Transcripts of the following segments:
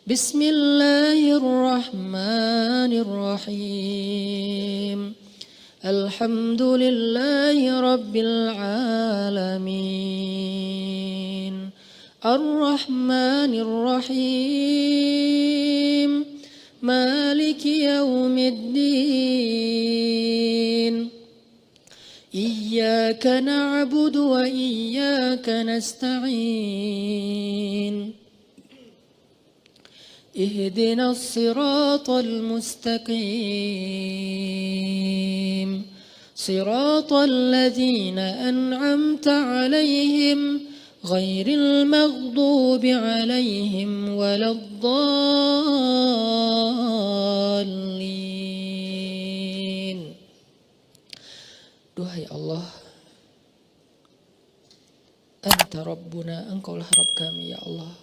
Bismillahirrahmanirrahim. Alhamdulillahi rabbil alamin. Ar-Rahmanir-Rahim. Maliki yaumiddin. Iyyaka na'budu wa iyyaka nasta'in. Ihdinas siratal mustaqim. Siratal ladzina an'amta 'alaihim ghairil maghdubi 'alaihim waladdallin. Duhai Allah, Anta Rabbuna, Engkaulah Rabb kami ya Allah.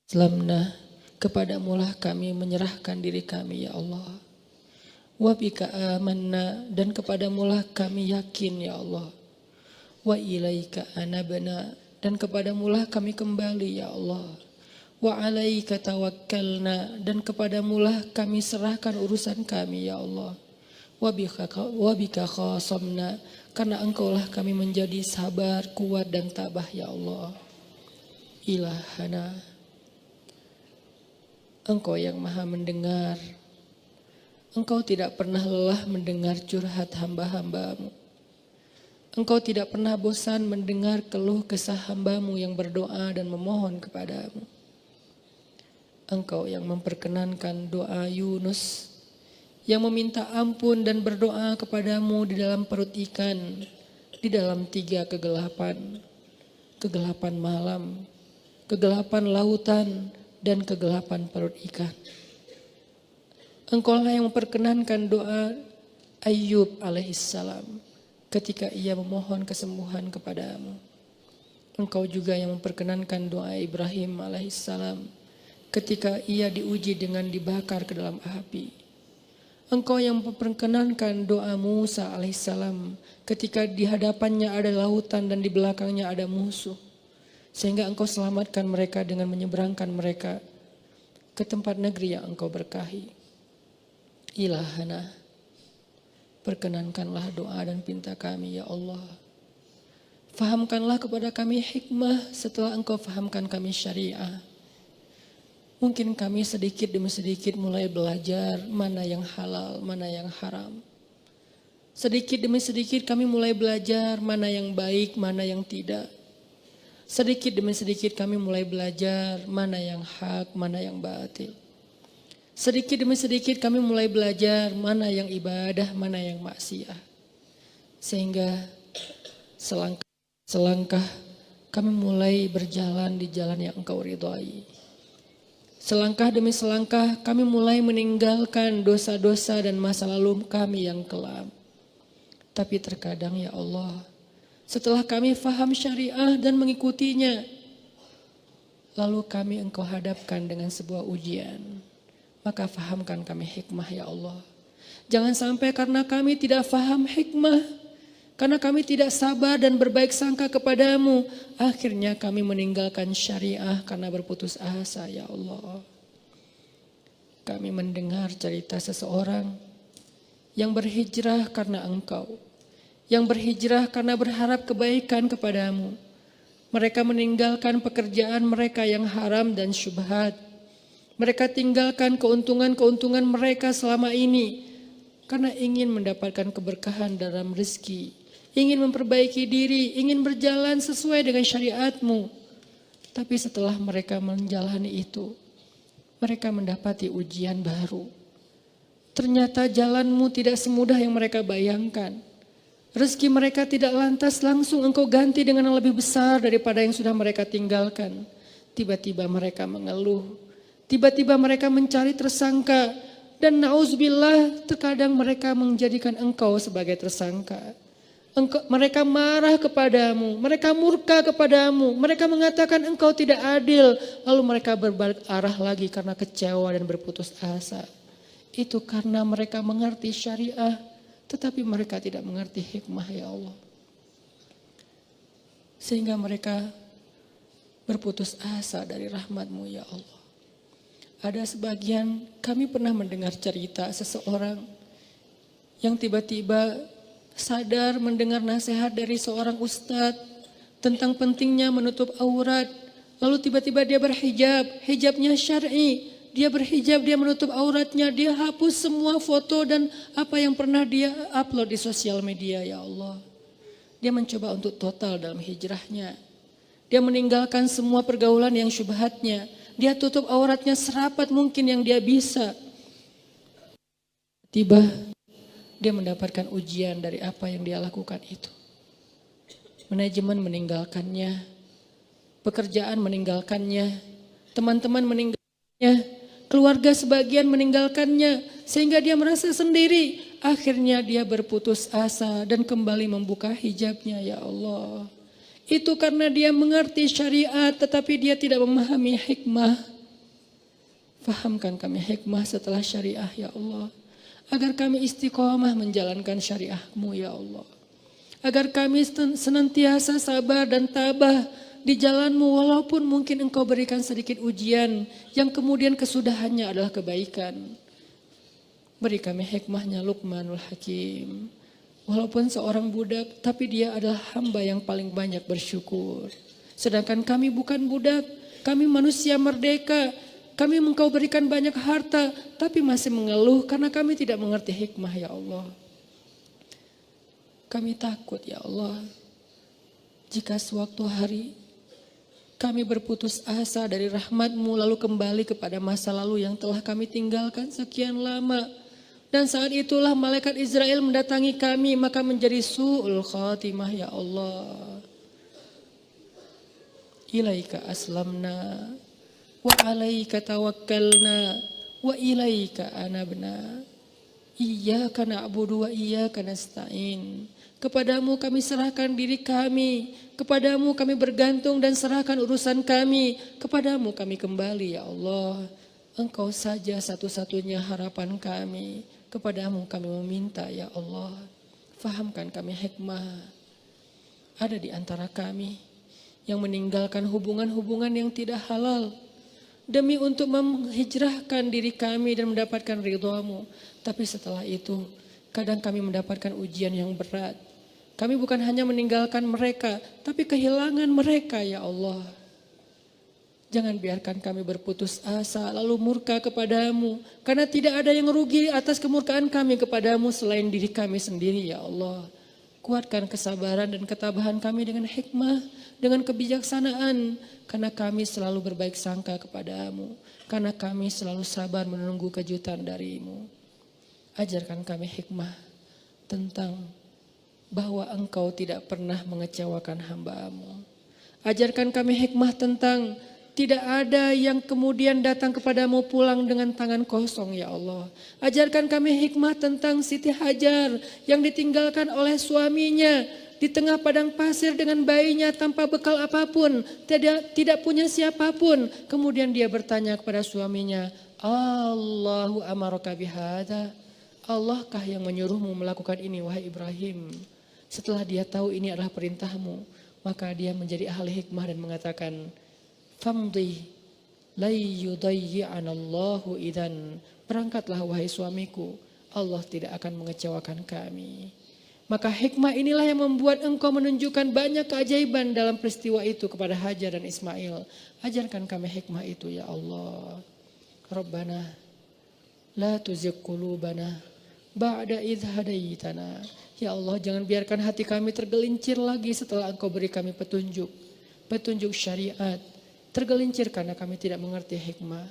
Selamna, kepadamulah kami menyerahkan diri kami ya Allah. Wa bika amanna, dan kepadamulah kami yakin ya Allah. Wa ilaika anabna, dan kepadamulah kami kembali ya Allah. Wa alaika tawakkalna, dan kepadamulah kami serahkan urusan kami ya Allah. Wa bika khasamna, karena engkaulah kami menjadi sabar, kuat dan tabah ya Allah. Ilahana, Engkau yang maha mendengar. Engkau tidak pernah lelah mendengar curhat hamba-hambamu. Engkau tidak pernah bosan mendengar keluh kesah hambamu yang berdoa dan memohon kepadamu. Engkau yang memperkenankan doa Yunus, yang meminta ampun dan berdoa kepadamu di dalam perut ikan, di dalam 3 kegelapan. Kegelapan malam, kegelapan lautan, dan kegelapan perut ikan. Engkaulah yang memperkenankan doa Ayyub alaihissalam ketika ia memohon kesembuhan kepadamu. Engkau juga yang memperkenankan doa Ibrahim alaihissalam ketika ia diuji dengan dibakar ke dalam api. Engkau yang memperkenankan doa Musa alaihissalam ketika di hadapannya ada lautan dan di belakangnya ada musuh. Sehingga engkau selamatkan mereka dengan menyeberangkan mereka ke tempat negeri yang engkau berkahi. Ilahana, perkenankanlah doa dan pinta kami ya Allah. Fahamkanlah kepada kami hikmah setelah engkau fahamkan kami syariah. Mungkin kami sedikit demi sedikit mulai belajar mana yang halal, mana yang haram. Sedikit demi sedikit kami mulai belajar mana yang baik, mana yang tidak. Sedikit demi sedikit kami mulai belajar mana yang hak, mana yang batil. Sedikit demi sedikit kami mulai belajar mana yang ibadah, mana yang maksiat. Sehingga selangkah kami mulai berjalan di jalan yang engkau ridhai. Selangkah demi selangkah kami mulai meninggalkan dosa-dosa dan masa lalu kami yang kelam. Tapi terkadang ya Allah, setelah kami faham syariah dan mengikutinya, lalu kami engkau hadapkan dengan sebuah ujian. Maka fahamkan kami hikmah ya Allah. Jangan sampai karena kami tidak faham hikmah, karena kami tidak sabar dan berbaik sangka kepadamu, akhirnya kami meninggalkan syariah karena berputus asa ya Allah. Kami mendengar cerita seseorang yang berhijrah karena engkau, yang berhijrah karena berharap kebaikan kepadamu. Mereka meninggalkan pekerjaan mereka yang haram dan syubhat. Mereka tinggalkan keuntungan-keuntungan mereka selama ini karena ingin mendapatkan keberkahan dalam rezeki, ingin memperbaiki diri, ingin berjalan sesuai dengan syariatmu. Tapi setelah mereka menjalani itu, mereka mendapati ujian baru. Ternyata jalanmu tidak semudah yang mereka bayangkan. Rezeki mereka tidak lantas langsung engkau ganti dengan yang lebih besar daripada yang sudah mereka tinggalkan. Tiba-tiba mereka mengeluh. Tiba-tiba mereka mencari tersangka. Dan na'udzubillah, terkadang mereka menjadikan engkau sebagai tersangka. Mereka marah kepadamu, mereka murka kepadamu, mereka mengatakan engkau tidak adil. Lalu mereka berbalik arah lagi karena kecewa dan berputus asa. Itu karena mereka mengerti syariah, tetapi mereka tidak mengerti hikmah ya Allah. Sehingga mereka berputus asa dari rahmat-Mu ya Allah. Ada sebagian kami pernah mendengar cerita seseorang yang tiba-tiba sadar mendengar nasihat dari seorang ustadz tentang pentingnya menutup aurat. Lalu tiba-tiba dia berhijab, hijabnya syar'i. Dia berhijab, dia menutup auratnya, dia hapus semua foto dan apa yang pernah dia upload di sosial media ya Allah. Dia mencoba untuk total dalam hijrahnya. Dia meninggalkan semua pergaulan yang syubhatnya. Dia tutup auratnya serapat mungkin yang dia bisa. Tiba dia mendapatkan ujian dari apa yang dia lakukan itu. Manajemen meninggalkannya, pekerjaan meninggalkannya, teman-teman meninggalkannya, keluarga sebagian meninggalkannya, sehingga dia merasa sendiri. Akhirnya dia berputus asa dan kembali membuka hijabnya ya Allah. Itu karena dia mengerti syariat tetapi dia tidak memahami hikmah. Fahamkan kami hikmah setelah syariah ya Allah. Agar kami istiqomah menjalankan syariah-Mu ya Allah. Agar kami senantiasa sabar dan tabah di jalan-Mu walaupun mungkin Engkau berikan sedikit ujian yang kemudian kesudahannya adalah kebaikan. Beri kami hikmahnya Luqmanul Hakim. Walaupun seorang budak tapi dia adalah hamba yang paling banyak bersyukur. Sedangkan kami bukan budak, kami manusia merdeka. Kami Engkau berikan banyak harta tapi masih mengeluh karena kami tidak mengerti hikmah ya Allah. Kami takut ya Allah. Jika sewaktu hari kami berputus asa dari rahmat-Mu lalu kembali kepada masa lalu yang telah kami tinggalkan sekian lama. Dan saat itulah malaikat Israel mendatangi kami maka menjadi su'ul khatimah ya Allah. Ilaika aslamna wa alaika tawakkalna wa ilaika anabna. Iyyaka na'budu wa iyyaka nasta'in. Kepadamu kami serahkan diri kami, kepadamu kami bergantung dan serahkan urusan kami, kepadamu kami kembali ya Allah. Engkau saja satu-satunya harapan kami, kepadamu kami meminta ya Allah. Fahamkan kami hikmah. Ada di antara kami yang meninggalkan hubungan-hubungan yang tidak halal demi untuk menghijrahkan diri kami dan mendapatkan ridha-Mu. Tapi setelah itu kadang kami mendapatkan ujian yang berat. Kami bukan hanya meninggalkan mereka, tapi kehilangan mereka ya Allah. Jangan biarkan kami berputus asa lalu murka kepadamu. Karena tidak ada yang rugi atas kemurkaan kami kepadamu selain diri kami sendiri ya Allah. Kuatkan kesabaran dan ketabahan kami dengan hikmah, dengan kebijaksanaan. Karena kami selalu berbaik sangka kepadamu. Karena kami selalu sabar menunggu kejutan darimu. Ajarkan kami hikmah tentang bahwa Engkau tidak pernah mengecewakan hamba-Mu. Ajarkan kami hikmah tentang tidak ada yang kemudian datang kepadamu pulang dengan tangan kosong ya Allah. Ajarkan kami hikmah tentang Siti Hajar yang ditinggalkan oleh suaminya di tengah padang pasir dengan bayinya tanpa bekal apapun. Tidak punya siapapun. Kemudian dia bertanya kepada suaminya, Allahu amaraka bihada. Allahkah yang menyuruhmu melakukan ini wahai Ibrahim? Setelah dia tahu ini adalah perintahmu, maka dia menjadi ahli hikmah dan mengatakan, famdi lai yudayyi'anallahu idan. Berangkatlah wahai suamiku, Allah tidak akan mengecewakan kami. Maka hikmah inilah yang membuat engkau menunjukkan banyak keajaiban dalam peristiwa itu kepada Hajar dan Ismail. Ajarkan kami hikmah itu ya Allah. Rabbana la tuzigh qulubana ba'da idh hadaitana. Ya Allah, jangan biarkan hati kami tergelincir lagi setelah Engkau beri kami petunjuk syariat. Tergelincir karena kami tidak mengerti hikmah.